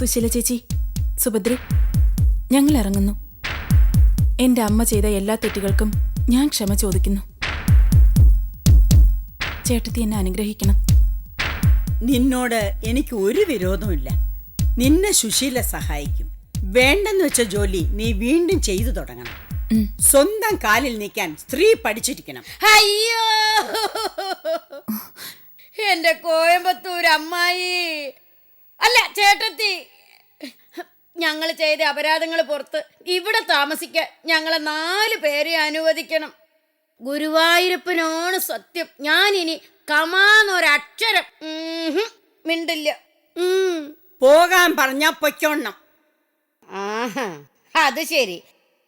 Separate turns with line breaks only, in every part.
സുശീല ചേച്ചി, സുഭദ്ര, ഞങ്ങൾ ഇറങ്ങുന്നു. എന്റെ അമ്മ ചെയ്ത എല്ലാ തെറ്റുകൾക്കും ഞാൻ ക്ഷമ ചോദിക്കുന്നു. ചേട്ടത്തി എന്നെ അനുഗ്രഹിക്കണം.
നിന്നോട് എനിക്ക് ഒരു വിരോധമില്ല. നിന്നെ സുശീല സഹായിക്കും. വേണ്ടെന്ന് വെച്ച ജോലി നീ വീണ്ടും ചെയ്തു തുടങ്ങണം. സ്വന്തം കാലിൽ നിൽക്കാൻ സ്ത്രീ പഠിച്ചിരിക്കണം.
അയ്യോ, എന്റെ കോയമ്പത്തൂർ അമ്മായി, അല്ല ചേട്ടത്തി, ഞങ്ങൾ ചെയ്ത അപരാധങ്ങൾ പുറത്ത് ഇവിടെ താമസിക്കാൻ ഞങ്ങളെ 4 പേരെ അനുവദിക്കണം. ഗുരുവായൂരപ്പനാണ് സത്യം, ഞാനിനി കമാന്നൊരക്ഷരം മിണ്ടില്ല.
പോകാൻ പറഞ്ഞാ പൊയ്ക്കോണം.
ആഹാ, അത് ശരി.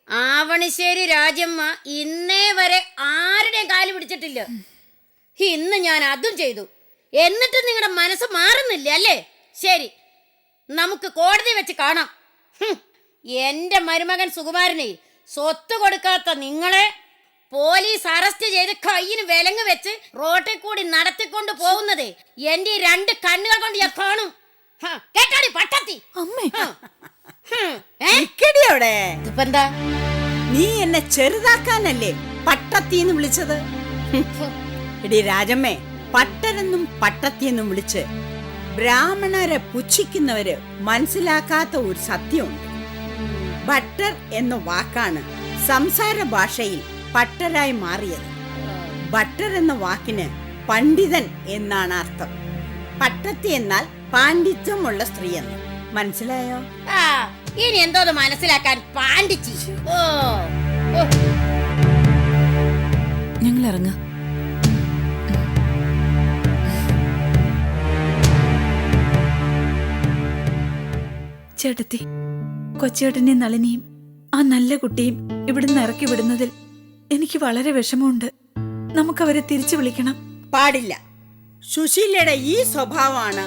ആവണിശ്ശേരി രാജമ്മ ഇന്നേ വരെ ആരുടെയും കാല് പിടിച്ചിട്ടില്ല. ഇന്ന് ഞാൻ അതും ചെയ്തു. എന്നിട്ട് നിങ്ങളുടെ മനസ്സ് മാറുന്നില്ല അല്ലേ? ശരി, നമുക്ക് കോടതി വെച്ച് കാണാം. എന്റെ മരുമകൻ സുകുമാരനെ സ്വത്ത് കൊടുക്കാത്ത നിങ്ങളെ പോലീസ് അറസ്റ്റ് ചെയ്ത് കയ്യിന് വിലങ്ങ് വെച്ച് റോട്ടിൽ കൂടി നടത്തിക്കൊണ്ട് പോകുന്നത് എന്റെ 2 കണ്ണുകൾ കൊണ്ട് ഞാൻ കാണും. കേട്ടാടി പട്ടത്തി.
എന്താ നീ എന്നെ ചെറുതാക്കാനല്ലേ പട്ടത്തിന്ന് വിളിച്ചത്? എടി രാജമ്മേ, പട്ടരെന്നും പട്ടത്തിയെന്നും വിളിച്ച് ബ്രാഹ്മണരെ പുച്ഛിക്കുന്നവര് മനസ്സിലാക്കാത്ത ഒരു സത്യമുണ്ട്. ഭട്ടർ എന്ന വാക്കാണ് സംസാര ഭാഷയിൽ പട്ടരായി മാറിയത്. ഭട്ടർ എന്ന വാക്കിന് പണ്ഡിതൻ എന്നാണ് അർത്ഥം. പട്ടത്തി എന്നാൽ പാണ്ഡിത്യമുള്ള സ്ത്രീ എന്ന്. മനസ്സിലായോ?
ഇനി എന്തോ മനസ്സിലാക്കാൻ പാണ്ഡിച്ചി.
ഞങ്ങൾ ഇറങ്ങ. ചേട്ടത്തി, കൊച്ചേട്ടനെയും നളിനിയും ആ നല്ല കുട്ടിയും ഇവിടുന്ന് ഇറക്കി വിടുന്നതിൽ എനിക്ക് വളരെ വിഷമമുണ്ട്. നമുക്കവരെ തിരിച്ചു വിളിക്കണം.
പാടില്ല. സുശീലയുടെ ഈ സ്വഭാവമാണ്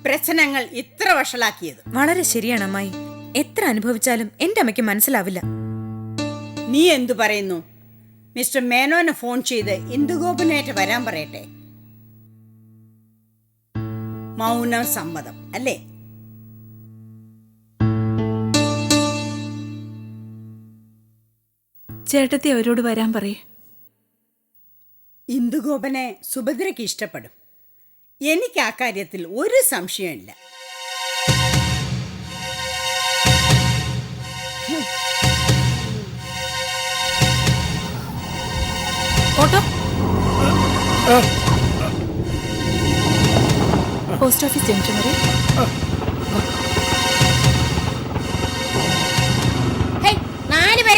പ്രശ്നങ്ങൾ ഇത്ര വഷളാക്കിയത്.
വളരെ ശരിയാണ് അമ്മായി. എത്ര അനുഭവിച്ചാലും എന്റെ അമ്മയ്ക്ക് മനസ്സിലാവില്ല.
നീ എന്തു പറയുന്നു? മിസ്റ്റർ മേനോനെ ഫോൺ ചെയ്ത് ഇന്ദുഗോപനായിട്ട് വരാൻ പറയട്ടെ. മൗനം സമ്മതം അല്ലേ?
ചേട്ടത്തി അവരോട് വരാൻ പറയേ.
ഇന്ദുഗോപനെ സുഭദ്രയ്ക്ക് ഇഷ്ടപ്പെടും. എനിക്ക് ആ കാര്യത്തിൽ ഒരു സംശയമില്ല.
ഓട്ടോ പോസ്റ്റ് ഓഫീസ് ജംഗ്ഷൻ വരെ.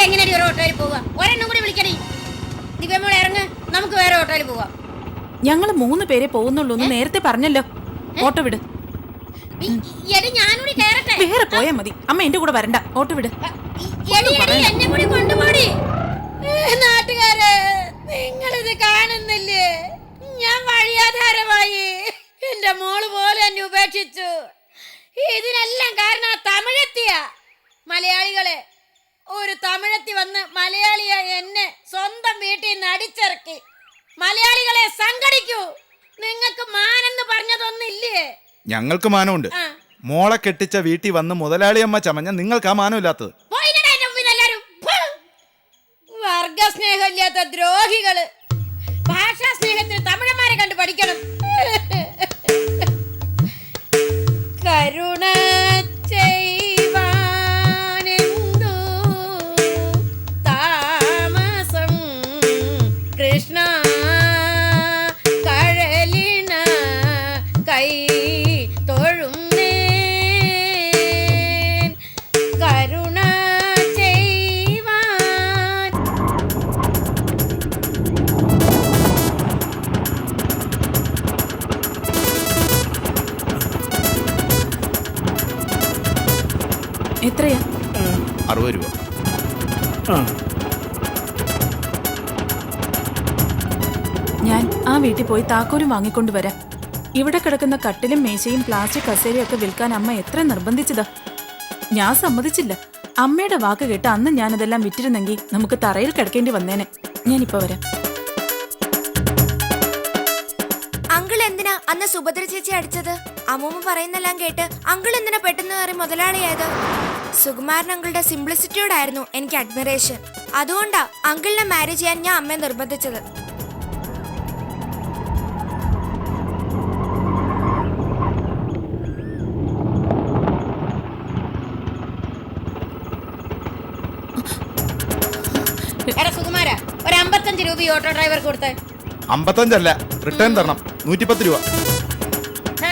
എങ്ങനെ ഒരു ഓട്ടോയിൽ പോവാ? ഒരെണ്ണം കൂടി വിളിക്കണേ. ദിവ്യമോളെ ഇറങ്ങ്, നമുക്ക് വേറെ ഓട്ടോയിൽ പോവാം.
ഞങ്ങൾ 3 പേരെ പോകുന്നുള്ളൂ എന്ന് നേരത്തെ പറഞ്ഞല്ലോ. ഓട്ടോ വിട്.
ഞാനൂടി കേറട്ടെ?
വേറെ പോയാ മതി. അമ്മ എന്റെ കൂടെ വരണ്ട. ഓട്ടോ വിട്.
എന്നെ കൂടി കൊണ്ടുപോടി. നാട്ടുകാരെ, നിങ്ങളിത് കാണുന്നില്ലേ? ഞാൻ വഴിയാധാരമായി. എന്റെ മോള് പോലെ എന്നെ ഉപേക്ഷിച്ചു. ഇതിനെല്ലാം കാരണം തമിഴെത്തിയ മലയാളികളെ. ഒരു തമിഴത്തി വന്ന് മലയാളിയെ എന്നെ സ്വന്തം വീട്ടിൽ നിന്ന് അടിച്ചിറക്കി. മലയാളികളെ സംഘടിക്കൂ. നിങ്ങൾക്ക് മാനെന്ന് പറഞ്ഞതൊന്നില്ലേ?
ഞങ്ങൾക്ക് മാനമുണ്ട്. മോളെ കെട്ടിച്ച വീട്ടിൽ വന്ന് മുതലാളിയമ്മ ചമഞ്ഞ നിങ്ങൾക്ക് ആ മാനമില്ലാത്തത്.
വർഗസ്നേഹമില്ലാത്ത ദ്രോഹികള്. ഭാഷാ സ്നേഹത്തിന് തമിഴന്മാരെ കണ്ട് പഠിക്കണം. കരുണ കൃഷ്ണ കഴലിന കൈ തൊഴുന്നേ കരുണ ചെയ്വാൻ.
എത്രയാ?
60 രൂപ.
ഞാൻ ആ വീട്ടിൽ പോയി താക്കോലും വാങ്ങിക്കൊണ്ട് വരാം. ഇവിടെ കിടക്കുന്ന കട്ടിലും മേശയും പ്ലാസ്റ്റിക് കസേരയും ഒക്കെ വിൽക്കാൻ അമ്മ എത്ര നിർബന്ധിച്ചതാ. ഞാൻ സമ്മതിച്ചില്ല. അമ്മയുടെ വാക്ക് കേട്ട് അന്ന് ഞാനതെല്ലാം വിറ്റിരുന്നെങ്കിൽ നമുക്ക് തറയിൽ കിടക്കേണ്ടി വന്നേനെ. ഞാനിപ്പോ വരാം.
അങ്കിളെ
എന്തിനാ അന്ന് സുഭദ്ര ചേച്ചി അടിച്ചത്? അമ്മൂമ്മ പറയുന്നെല്ലാം കേട്ട് അങ്കിൾ എന്തിനാ പെട്ടെന്ന് കയറി മുതലാളിയായത്? സുകുമാരൻ അങ്കിളുടെ സിംപ്ലിസിറ്റിയോടായിരുന്നു എനിക്ക് അഡ്മിറേഷൻ. അതുകൊണ്ടാ അങ്കിളിനെ മാരേജ് ചെയ്യാൻ ഞാൻ അമ്മയെ നിർബന്ധിച്ചത്.
എടാ സുകുമാര, ഒരു 55 രൂപ ഈ ഓട്ടോ ഡ്രൈവർ കൊടുത്തേ.
55 അല്ല, റിട്ടേൺ തരണം. 110 രൂപ.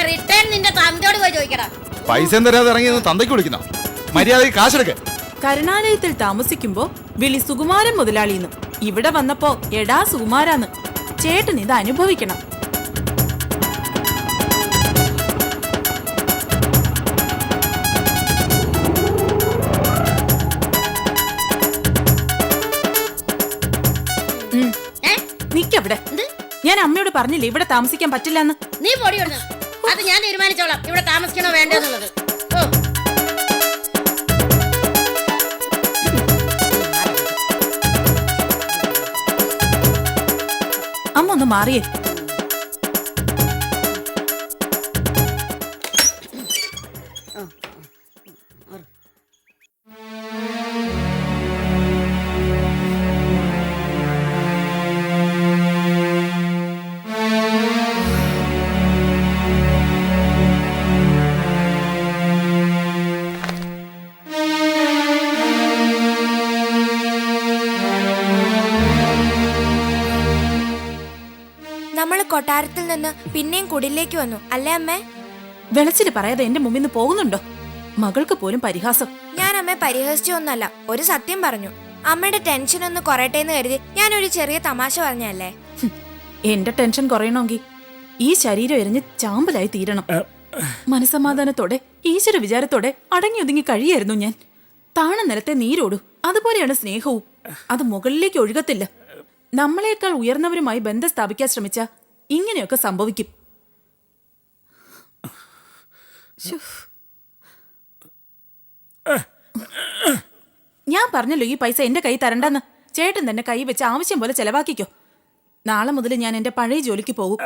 റിട്ടേൺ നിന്റെ തന്തയോട് പോയി ചോദിക്കടാ.
പൈസ തരാതെ ഇറങ്ങി തന്തയ്ക്ക് വിളിക്കുന്ന മര്യാദയ്ക്ക് കാശെടുക്ക്.
കരുണാലയത്തിൽ താമസിക്കുമ്പോ വിളി സുകുമാരൻ മുതലാളിന്ന്. ഇവിടെ വന്നപ്പോ എടാ സുകുമാരാന്ന്. ചേട്ടൻ ഇത് അനുഭവിക്കണം. നിക്കവിടെ. ഞാൻ അമ്മയോട് പറഞ്ഞില്ലേ ഇവിടെ താമസിക്കാൻ പറ്റില്ലെന്ന്.
നീ പൊടിയൊന്ന്. അത് ഞാൻ തീരുമാനിച്ചോളാം ഇവിടെ താമസിക്കണോ വേണ്ടെന്നുള്ളത്. ഓ
അമ്മ ഒന്ന് മാറിയേ.
നമ്മൾ കൊട്ടാരത്തിൽ നിന്ന് പിന്നെയും കുടിലേക്ക് വന്നു അല്ലേ അമ്മേ?
വെളച്ചില് പറയാതെ എന്റെ മുമ്പിൽ നിന്ന് പോകുന്നുണ്ടോ? മകൾക്ക് പോലും പരിഹാസം.
ഞാൻ അമ്മയെ പരിഹസിച്ചൊന്നല്ല, ഒരു സത്യം പറഞ്ഞു. അമ്മയുടെ ടെൻഷൻ ഒന്ന് കുറയട്ടെ എന്ന് കരുതി ഞാനൊരു ചെറിയ തമാശ പറഞ്ഞല്ലേ.
എന്റെ ടെൻഷൻ കുറയണമെങ്കിൽ ഈ ശരീരം എരിഞ്ഞ് ചാമ്പലായി തീരണം. മനസമാധാനത്തോടെ ഈശ്വര വിചാരത്തോടെ അടങ്ങി ഒതുങ്ങി കഴിയായിരുന്നു ഞാൻ. താണ നിലത്തെ നീരോടു, അതുപോലെയാണ് സ്നേഹവും. അത് മുകളിലേക്ക് ഒഴുകത്തില്ല. നമ്മളെക്കാൾ ഉയർന്നവരുമായി ബന്ധം സ്ഥാപിക്കാൻ ശ്രമിച്ച ഇങ്ങനെയൊക്കെ സംഭവിക്കും. ഞാൻ പറഞ്ഞല്ലോ ഈ പൈസ എന്റെ കൈ തരണ്ടെന്ന്. ചേട്ടൻ തന്നെ കൈ വെച്ച് ആവശ്യം പോലെ ചെലവാക്കിക്കോ. നാളെ മുതൽ ഞാൻ എന്റെ പഴയ ജോലിക്ക് പോകും.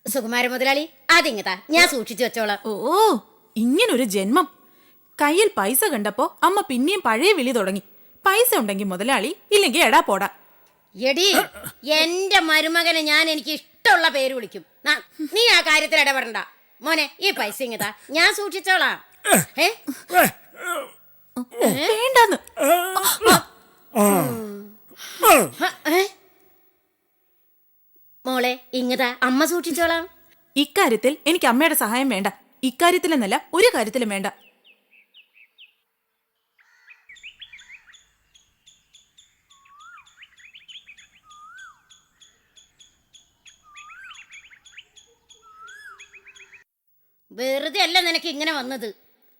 സുകുമാര മുതലാളി അതിങ്ങതാ, ഞാൻ സൂക്ഷിച്ചു വെച്ചോളാം.
ഓ, ഇങ്ങനൊരു ജന്മം. കയ്യിൽ പൈസ കണ്ടപ്പോ അമ്മ പിന്നെയും പഴയ വിളി തുടങ്ങി. പൈസ ഉണ്ടെങ്കിൽ മുതലാളി, ഇല്ലെങ്കിൽ എടാ പോടാ.
എടി, എന്റെ മരുമകനെ ഞാൻ എനിക്ക് ഇഷ്ടമുള്ള പേര് വിളിക്കും. നീ ആ കാര്യത്തിൽ ഇടപെടണ്ട മോനെ. ഈ പൈസ ഇങ്ങതാ, ഞാൻ സൂക്ഷിച്ചോളാം.
വേണ്ടാന്ന്.
മോളെ ഇങ്ങതാ, അമ്മ സൂക്ഷിച്ചോളാം.
ഇക്കാര്യത്തിൽ എനിക്ക് അമ്മയുടെ സഹായം വേണ്ട. ഇക്കാര്യത്തിലെന്നല്ല, ഒരു കാര്യത്തിലും വേണ്ട.
വെറുതെ അല്ല നിനക്ക് ഇങ്ങനെ വന്നത്.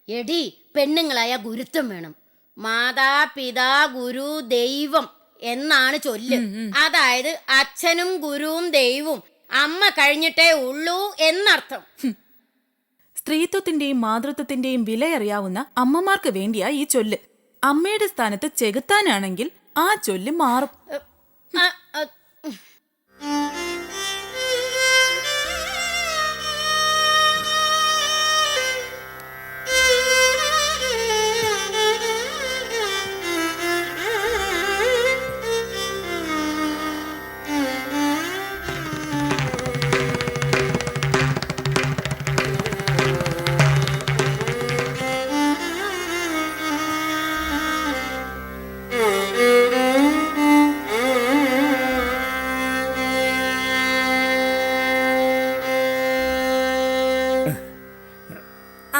എടി, പെണ്ണുങ്ങളായ ഗുരുത്വം വേണം. മാതാ പിതാ ഗുരു ദൈവം എന്നാണ് ചൊല്ല്. അതായത് അച്ഛനും ഗുരുവും ദൈവവും അമ്മ കഴിഞ്ഞിട്ടേ ഉള്ളൂ എന്നർത്ഥം.
സ്ത്രീത്വത്തിന്റെയും മാതൃത്വത്തിന്റെയും വിലയറിയാവുന്ന അമ്മമാർക്ക് വേണ്ടിയാ ഈ ചൊല്ല്. അമ്മയുടെ സ്ഥാനത്ത് ചെകുത്താനാണെങ്കിൽ ആ ചൊല്ല് മാറും.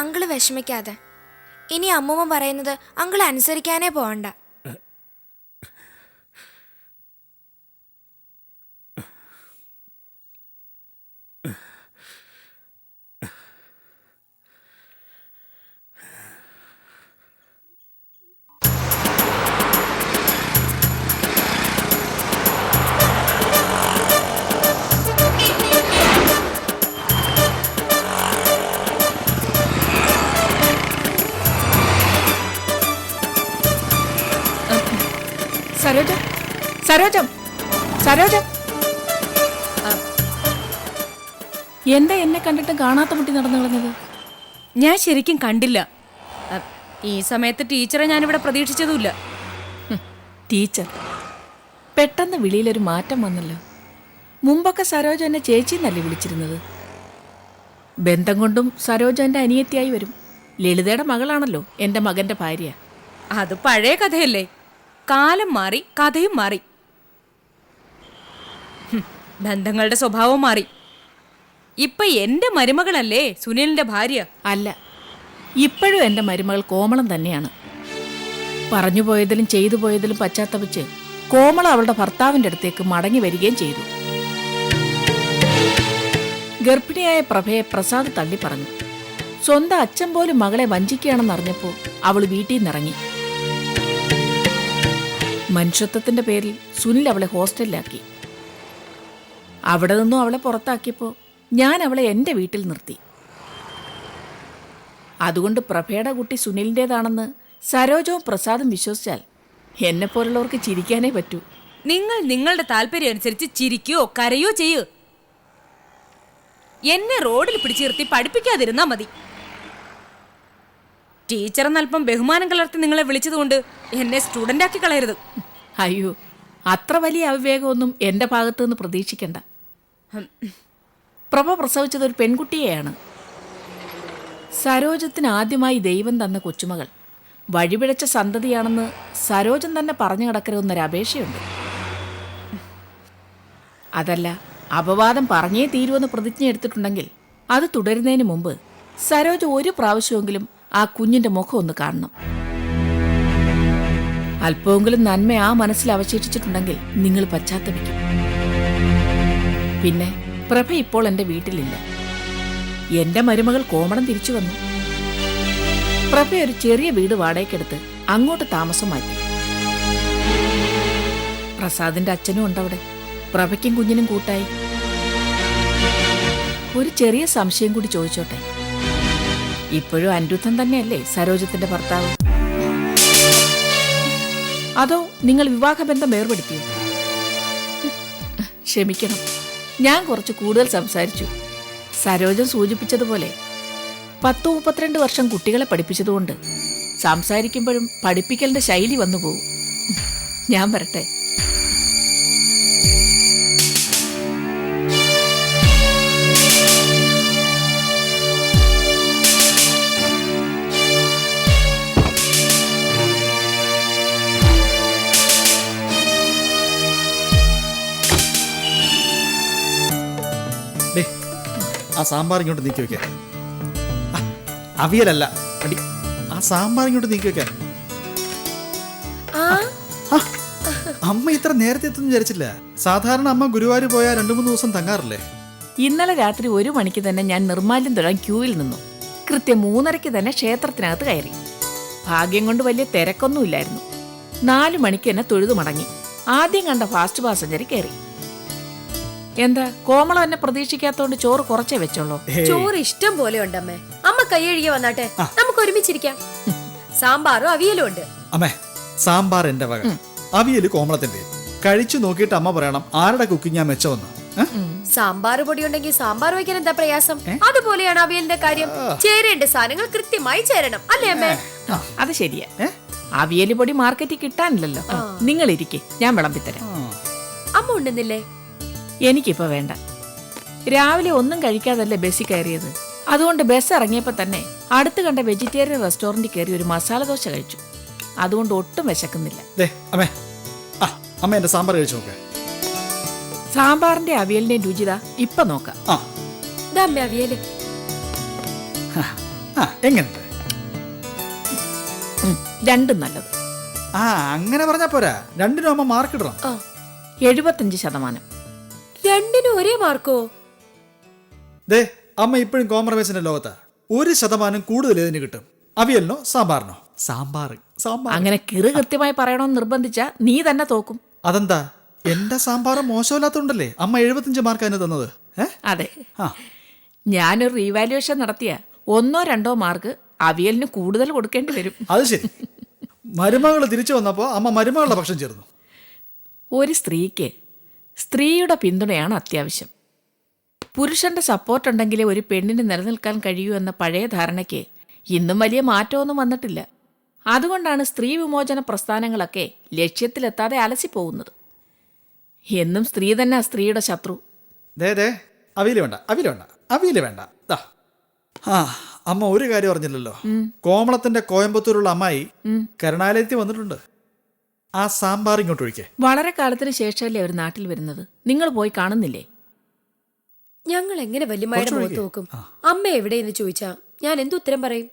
അങ്കിള് വിഷമിക്കാതെ. ഇനി അമ്മൂമ്മ പറയുന്നത് അങ്കിൾ അനുസരിക്കാനേ പോവണ്ട.
സരോജം, സരോജം, സരോജം.
എന്താ എന്നെ കണ്ടിട്ട് കാണാത്ത മുട്ടി നടന്നു കളഞ്ഞത്?
ഞാൻ ശരിക്കും കണ്ടില്ല. ഈ സമയത്ത് ടീച്ചറെ ഞാനിവിടെ പ്രതീക്ഷിച്ചതുമില്ല.
ടീച്ചർ, പെട്ടെന്ന് വിളിയിലൊരു മാറ്റം വന്നല്ലോ. മുമ്പൊക്കെ സരോജ എന്നെ ചേച്ചി എന്നല്ലേ വിളിച്ചിരുന്നത്. ബന്ധം കൊണ്ടും സരോജ എൻ്റെ അനിയത്തിയായി വരും. ലളിതയുടെ മകളാണല്ലോ എൻ്റെ മകൻ്റെ ഭാര്യ.
അത് പഴയ കഥയല്ലേ. കാലം മാറി, കഥയും മാറി, ബന്ധങ്ങളുടെ സ്വഭാവം മാറി. ഇപ്പൊ എന്റെ മരുമകളല്ലേ സുനിലിന്റെ ഭാര്യ?
അല്ല, ഇപ്പോഴും എൻ്റെ മരുമകൾ കോമളം തന്നെയാണ്. പറഞ്ഞു പോയതിലും ചെയ്തു പോയതിലും പശ്ചാത്തപിച്ച് കോമള അവളുടെ ഭർത്താവിൻ്റെ അടുത്തേക്ക് മടങ്ങി വരികയും ചെയ്തു. ഗർഭിണിയായ പ്രഭയെ പ്രസാദ് തള്ളി പറഞ്ഞു. സ്വന്തം അച്ഛൻ പോലും മകളെ വഞ്ചിക്കുകയാണെന്നറിഞ്ഞപ്പോൾ അവൾ വീട്ടിൽ നിന്നിറങ്ങി. മനുഷ്യത്വത്തിന്റെ പേരിൽ സുനിൽ അവളെ ഹോസ്റ്റലിലാക്കി. അവിടെ നിന്നും അവളെ പുറത്താക്കിയപ്പോൾ ഞാൻ അവളെ എൻ്റെ വീട്ടിൽ നിർത്തി. അതുകൊണ്ട് പ്രഭയുടെ കുട്ടി സുനിലിൻ്റെതാണെന്ന് സരോജവും പ്രസാദും വിശ്വസിച്ചാൽ എന്നെപ്പോലുള്ളവർക്ക് ചിരിക്കാനേ പറ്റൂ.
നിങ്ങൾ നിങ്ങളുടെ താല്പര്യം അനുസരിച്ച് ചിരിക്കോ കരയോ ചെയ്യൂ. എന്നെ റോഡിൽ പിടിച്ചു നിർത്തി പഠിപ്പിക്കാതിരുന്നാ മതി. ടീച്ചർ എന്നൽപ്പം ബഹുമാനം കലർത്തി നിങ്ങളെ വിളിച്ചതുകൊണ്ട് എന്നെ സ്റ്റുഡന്റ് ആക്കി കളയരുത്.
അയ്യോ, അത്ര വലിയ അവിവേകമൊന്നും എൻ്റെ ഭാഗത്തു നിന്ന് പ്രതീക്ഷിക്കണ്ട. പ്രഭ പ്രസവിച്ചത് ഒരു പെൺകുട്ടിയെയാണ്. സരോജത്തിന് ആദ്യമായി ദൈവം തന്ന കൊച്ചുമകൾ വഴിപിഴച്ച സന്തതിയാണെന്ന് സരോജൻ തന്നെ പറഞ്ഞു കിടക്കരുതെന്നൊരു അപേക്ഷയുണ്ട്. അതല്ല, അപവാദം പറഞ്ഞേ തീരുവെന്ന് പ്രതിജ്ഞ എടുത്തിട്ടുണ്ടെങ്കിൽ അത് തുടരുന്നതിന് മുമ്പ് സരോജ ഒരു പ്രാവശ്യമെങ്കിലും ആ കുഞ്ഞിന്റെ മുഖം ഒന്ന് കാണണം. അല്പമെങ്കിലും നന്മ ആ മനസ്സിൽ അവശേഷിച്ചിട്ടുണ്ടെങ്കിൽ നിങ്ങൾ പശ്ചാത്തപിക്കും. പിന്നെ പ്രഭ ഇപ്പോൾ എൻ്റെ വീട്ടിലില്ല. എൻ്റെ മരുമകൾ കോമളം തിരിച്ചു വന്നു. പ്രഭ ഒരു ചെറിയ വീട് വാടകയ്ക്കെടുത്ത് അങ്ങോട്ട് താമസം മാറ്റി. പ്രസാദിന്റെ അച്ഛനും ഉണ്ടവിടെ. പ്രഭയ്ക്കും കുഞ്ഞിനും കൂട്ടായി. ഒരു ചെറിയ സംശയം കൂടി ചോദിച്ചോട്ടെ, ഇപ്പോഴും അനിരുദ്ധൻ തന്നെയല്ലേ സരോജത്തിന്റെ ഭർത്താവ്? അതോ നിങ്ങൾ വിവാഹബന്ധം വേർപെടുത്തിയോ? ക്ഷമിക്കണം, ഞാൻ കുറച്ച് കൂടുതൽ സംസാരിച്ചു. സരോജൻ സൂചിപ്പിച്ചതുപോലെ 10-32 വർഷം കുട്ടികളെ പഠിപ്പിച്ചതുകൊണ്ട് സംസാരിക്കുമ്പോഴും പഠിപ്പിക്കലിന്റെ ശൈലി വന്നു പോകും. ഞാൻ വരട്ടെ.
ആ സാമ്പാർ ഇങ്ങോട്ട് നീക്കി വെക്കാൻ. അവിയലല്ല അടി, ആ സാമ്പാർ ഇങ്ങോട്ട് നീക്കി വെക്കാൻ. അമ്മ ഇത്ര നേരത്തെ എത്തുന്നു വിചാരിച്ചില്ല. സാധാരണ അമ്മ ഗുരുവായൂർ പോയാൽ 2-3 ദിവസം തങ്ങാറില്ലേ?
ഇന്നലെ രാത്രി 1 മണിക്ക് തന്നെ ഞാൻ നിർമ്മാല്യം തൊഴാൻ ക്യൂവിൽ നിന്നു. കൃത്യം 3:30 തന്നെ ക്ഷേത്രത്തിനകത്ത് കയറി. ഭാഗ്യം കൊണ്ട് വലിയ തിരക്കൊന്നുമില്ലായിരുന്നു. 4 മണിക്ക് തന്നെ തൊഴുതു മടങ്ങി. ആദ്യം കണ്ട ഫാസ്റ്റ് പാസഞ്ചറിൽ കയറി. എന്താ കോമളം എന്നെ പ്രതീക്ഷിക്കാത്തോണ്ട് ചോറ് കുറച്ചേ വെച്ചോളൂ?
ചോറ് ഇഷ്ടം പോലെ ഉണ്ടമ്മേ. അമ്മ കൈയഴുകി വന്നാട്ടെ, നമുക്ക് ഒരുമിച്ചിരിക്കാം. സാമ്പാറും അവിയലും ഉണ്ട്.
അമ്മേ, സാമ്പാർ എന്റെ വക, അവിയല് കോമളത്തിന്റെ. കഴിച്ചു നോക്കിയിട്ട് അമ്മ പറയണം ആരുടെ കുക്കിംഗ് ഞാൻ മെച്ചമെന്ന്.
സാമ്പാർ പൊടി ഉണ്ടെങ്കിൽ സാമ്പാർ വയ്ക്കാൻ എന്താ പ്രയാസം? അതുപോലെയാണ് അവിയലിന്റെ കാര്യം. ചേരേണ്ട സാധനങ്ങൾ കൃത്യമായി ചേരണം, അല്ലേ അമ്മേ?
അത് ശരിയാ. അവിയല് പൊടി മാർക്കറ്റിൽ കിട്ടാനില്ലല്ലോ. നിങ്ങൾ ഇരിക്കെ, ഞാൻ വിളമ്പിത്തരാം.
അമ്മ ഉണ്ടെന്നില്ലേ?
എനിക്കിപ്പോ വേണ്ട. രാവിലെ ഒന്നും കഴിക്കാതല്ലേ ബസ്സിൽ കയറിയത്. അതുകൊണ്ട് ബസ് ഇറങ്ങിയപ്പോ തന്നെ അടുത്ത് കണ്ട വെജിറ്റേറിയൻ റെസ്റ്റോറന്റിൽ കയറി ഒരു മസാല ദോശ കഴിച്ചു. അതുകൊണ്ട് ഒട്ടും വിശക്കുന്നില്ല.
അമ്മ എന്റെ സാമ്പാർ കഴിച്ചു നോക്ക.
സാമ്പാറിന്റെ അവിയലിന്റെയും രുചിത ഇപ്പൊ നോക്കാം.
അവിയല്
എങ്ങനെയുണ്ട്?
രണ്ടും നല്ലത്.
അങ്ങനെ പറഞ്ഞാ പോരാ, രണ്ടിനും അമ്മ മാർക്ക് ഇടണം.
75%.
രണ്ടിനും ഒരേ മാർക്കോ?
ദേ, അമ്മ ഇപ്പോഴും കോംപ്രമൈസിന്റെ ലോകത്താ. 1% കൂടുതൽ ഏതിന് കിട്ടും? അവിയലിനോ സാമ്പാറിനോ? സാമ്പാർ.
അങ്ങനെ കിറു കൃത്യമായി പറയണമെന്ന് നിർബന്ധിച്ചാ നീ തന്നെ തോക്കും.
അതെന്താ? എന്റെ സാമ്പാർ മോശമില്ലാത്തോണ്ടല്ലേ അമ്മ 75 മാർക്ക് അതിന് തന്നത്.
അതെ, ഞാനൊരു റീവാലുവേഷൻ നടത്തിയ 1-2 മാർക്ക് അവിയലിന് കൂടുതൽ കൊടുക്കേണ്ടി വരും.
അത് ശരി. മരുമകള് തിരിച്ചു വന്നപ്പോ അമ്മ മരുമകളുടെ പക്ഷം ചേർന്നു.
ഒരു സ്ത്രീക്ക് സ്ത്രീയുടെ പിന്തുണയാണ് അത്യാവശ്യം. പുരുഷന്റെ സപ്പോർട്ടുണ്ടെങ്കിലേ ഒരു പെണ്ണിന് നിലനിൽക്കാൻ കഴിയൂ എന്ന പഴയ ധാരണയ്ക്ക് ഇന്നും വലിയ മാറ്റമൊന്നും വന്നിട്ടില്ല. അതുകൊണ്ടാണ് സ്ത്രീ വിമോചന പ്രസ്ഥാനങ്ങളൊക്കെ ലക്ഷ്യത്തിലെത്താതെ അലസിപ്പോകുന്നത്. എന്നും സ്ത്രീ തന്നെ സ്ത്രീയുടെ ശത്രു.
ദേ അവിയൽ വേണ്ട. ദാ. ആ അമ്മ ഒരു കാര്യം അറിഞ്ഞില്ലല്ലോ. കോമളത്തിന്റെ കോയമ്പത്തൂരുള്ള അമ്മായി കരുണാലയത്തിൽ വന്നിട്ടുണ്ട്. ആ സാമ്പാർ ഇങ്ങോട്ട് ഒഴിക്കേ.
വളരെ കാലത്തിന് ശേഷമല്ലേ അവർ നാട്ടിൽ വരുന്നത്. നിങ്ങൾ പോയി കാണുന്നില്ലേ?
ഞങ്ങൾ എങ്ങനെ വല്യമ്മയുടെ മുഖത്ത് നോക്കും? അമ്മ എവിടെയെന്ന് ചോദിച്ചാ ഞാൻ എന്തുത്തരം പറയും?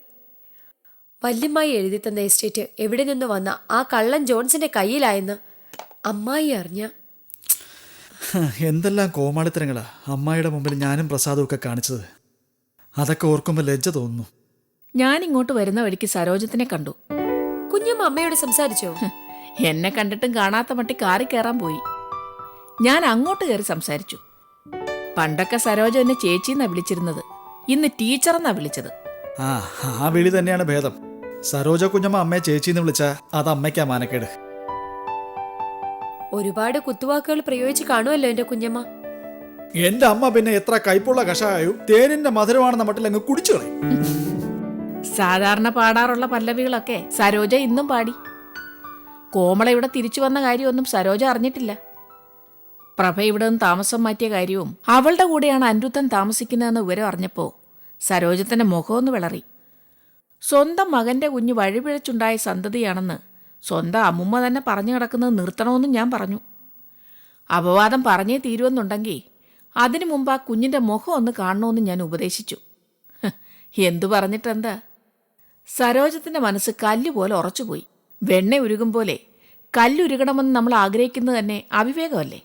വല്യമ്മായി എഴുതി തന്ന എസ്റ്റേറ്റ് എവിടെ നിന്ന് വന്ന ആ കള്ളൻ ജോൺസിന്റെ കയ്യിലായെന്ന് അമ്മായി അറിഞ്ഞ
എന്തെല്ലാം കോമാളിത്തരങ്ങളാ അമ്മായിയുടെ മുമ്പിൽ ഞാനും പ്രസാദവും ഒക്കെ കാണിച്ചത്. അതൊക്കെ ഓർക്കുമ്പോൾ ലജ്ജ തോന്നുന്നു.
ഞാൻ ഇങ്ങോട്ട് വരുന്ന വഴിക്ക് സരോജത്തിനെ കണ്ടു.
കുഞ്ഞമ്മ അമ്മയോട് സംസാരിച്ചോ?
എന്നെ കണ്ടിട്ടും കാണാത്ത മട്ടി കാറി കയറാൻ പോയി. ഞാൻ അങ്ങോട്ട് കയറി സംസാരിച്ചു. പണ്ടൊക്കെ സരോജ എന്നെ ചേച്ചിന്നാ വിളിച്ചിരുന്നത്. ഇന്ന് ടീച്ചറെന്നാ വിളിച്ചത്.
ആ വിളി തന്നെയാണ് ഭേദം. സരോജ കുഞ്ഞമ്മ അമ്മയെ ചേച്ചിന്ന് വിളിച്ചാ അത് അമ്മയ്ക്കാ മാനക്കേട്.
ഒരുപാട് കുത്തുവാക്കുകൾ പ്രയോഗിച്ച് കാണുമല്ലോ എന്റെ കുഞ്ഞമ്മ.
എന്റെ അമ്മ പിന്നെ എത്ര കൈപ്പുള്ള കഷായവും തേനിന്റെ മധുരമാണെന്ന മട്ടിൽ അങ്ങ് കുടിച്ചു കളയും.
സാധാരണ പാടാറുള്ള പല്ലവികളൊക്കെ സരോജ ഇന്നും പാടി. കോമള ഇവിടെ തിരിച്ചു വന്ന കാര്യമൊന്നും സരോജ അറിഞ്ഞിട്ടില്ല. പ്രഭ ഇവിടെ നിന്ന് താമസം മാറ്റിയ കാര്യവും അവളുടെ കൂടെയാണ് അനിരുദ്ധൻ താമസിക്കുന്നതെന്ന് വിവരം അറിഞ്ഞപ്പോൾ സരോജത്തിന്റെ മുഖമൊന്ന് വിളറി. സ്വന്തം മകന്റെ കുഞ്ഞ് വഴിപിഴച്ചുണ്ടായ സന്തതിയാണെന്ന് സ്വന്തം അമ്മുമ്മ തന്നെ പറഞ്ഞു കിടക്കുന്നത് നിർത്തണമെന്നും ഞാൻ പറഞ്ഞു. അപവാദം പറഞ്ഞേ തീരുമെന്നുണ്ടെങ്കിൽ അതിനു മുമ്പ് ആ കുഞ്ഞിന്റെ മുഖം ഒന്ന് കാണണമെന്ന് ഞാൻ ഉപദേശിച്ചു. എന്തു പറഞ്ഞിട്ടെന്താ? സരോജത്തിന്റെ മനസ്സ് കല്ലുപോലെ ഉറച്ചുപോയി. വെണ്ണ ഉരുകും പോലെ കല്ലുരുകണമെന്ന് നമ്മൾ ആഗ്രഹിക്കുന്നത് തന്നെ അവിവേകമല്ലേ?